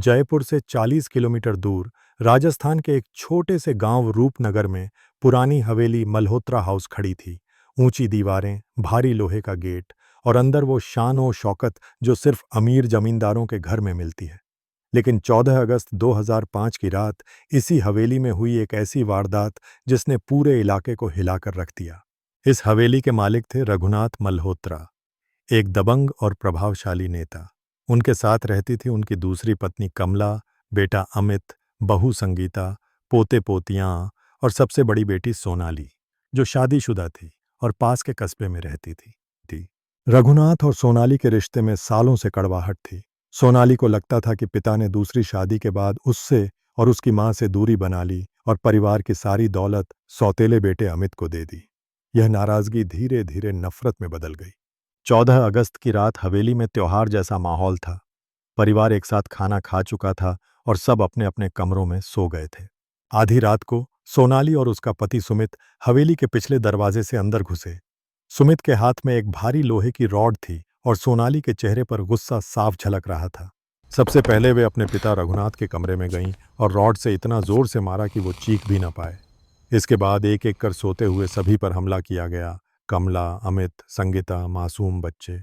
जयपुर से 40 किलोमीटर दूर राजस्थान के एक छोटे से गांव रूपनगर में पुरानी हवेली मल्होत्रा हाउस खड़ी थी। ऊंची दीवारें, भारी लोहे का गेट और अंदर वो शान और शौकत जो सिर्फ अमीर जमींदारों के घर में मिलती है। लेकिन 14 अगस्त 2005 की रात इसी हवेली में हुई एक ऐसी वारदात जिसने पूरे इलाके को हिलाकर रख दिया। इस हवेली के मालिक थे रघुनाथ मल्होत्रा, एक दबंग और प्रभावशाली नेता। उनके साथ रहती थी उनकी दूसरी पत्नी कमला, बेटा अमित, बहू संगीता, पोते पोतियां और सबसे बड़ी बेटी सोनाली, जो शादीशुदा थी और पास के कस्बे में रहती थी। रघुनाथ और सोनाली के रिश्ते में सालों से कड़वाहट थी। सोनाली को लगता था कि पिता ने दूसरी शादी के बाद उससे और उसकी मां से दूरी बना ली और परिवार की सारी दौलत सौतेले बेटे अमित को दे दी। यह नाराजगी धीरे धीरे नफरत में बदल गई। 14 अगस्त की रात हवेली में त्योहार जैसा माहौल था। परिवार एक साथ खाना खा चुका था और सब अपने अपने कमरों में सो गए थे। आधी रात को सोनाली और उसका पति सुमित हवेली के पिछले दरवाजे से अंदर घुसे। सुमित के हाथ में एक भारी लोहे की रॉड थी और सोनाली के चेहरे पर गुस्सा साफ झलक रहा था। सबसे पहले वे अपने पिता रघुनाथ के कमरे में गईं और रॉड से इतना जोर से मारा कि वो चीख भी न पाए। इसके बाद एक एक कर सोते हुए सभी पर हमला किया गया। कमला, अमित, संगीता, मासूम बच्चे,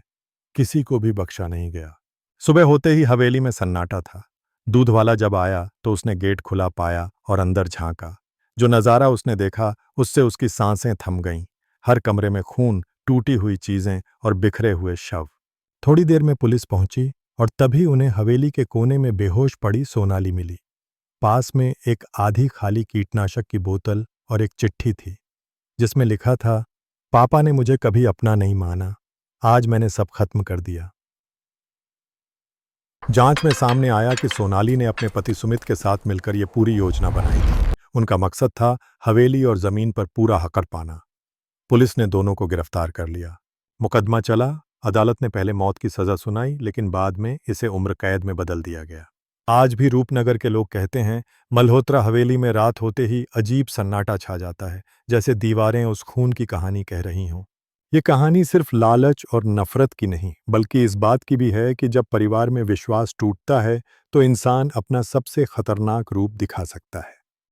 किसी को भी बख्शा नहीं गया। सुबह होते ही हवेली में सन्नाटा था। दूध वाला जब आया तो उसने गेट खुला पाया और अंदर झांका। जो नज़ारा उसने देखा उससे उसकी सांसें थम गईं। हर कमरे में खून, टूटी हुई चीजें और बिखरे हुए शव। थोड़ी देर में पुलिस पहुंची और तभी उन्हें हवेली के कोने में बेहोश पड़ी सोनाली मिली। पास में एक आधी खाली कीटनाशक की बोतल और एक चिट्ठी थी जिसमें लिखा था, पापा ने मुझे कभी अपना नहीं माना, आज मैंने सब खत्म कर दिया। जांच में सामने आया कि सोनाली ने अपने पति सुमित के साथ मिलकर यह पूरी योजना बनाई थी। उनका मकसद था हवेली और जमीन पर पूरा हक पाना। पुलिस ने दोनों को गिरफ्तार कर लिया। मुकदमा चला। अदालत ने पहले मौत की सजा सुनाई, लेकिन बाद में इसे उम्र कैद में बदल दिया गया। आज भी रूपनगर के लोग कहते हैं, मल्होत्रा हवेली में रात होते ही अजीब सन्नाटा छा जाता है, जैसे दीवारें उस खून की कहानी कह रही हों। ये कहानी सिर्फ लालच और नफरत की नहीं, बल्कि इस बात की भी है कि जब परिवार में विश्वास टूटता है तो इंसान अपना सबसे खतरनाक रूप दिखा सकता है।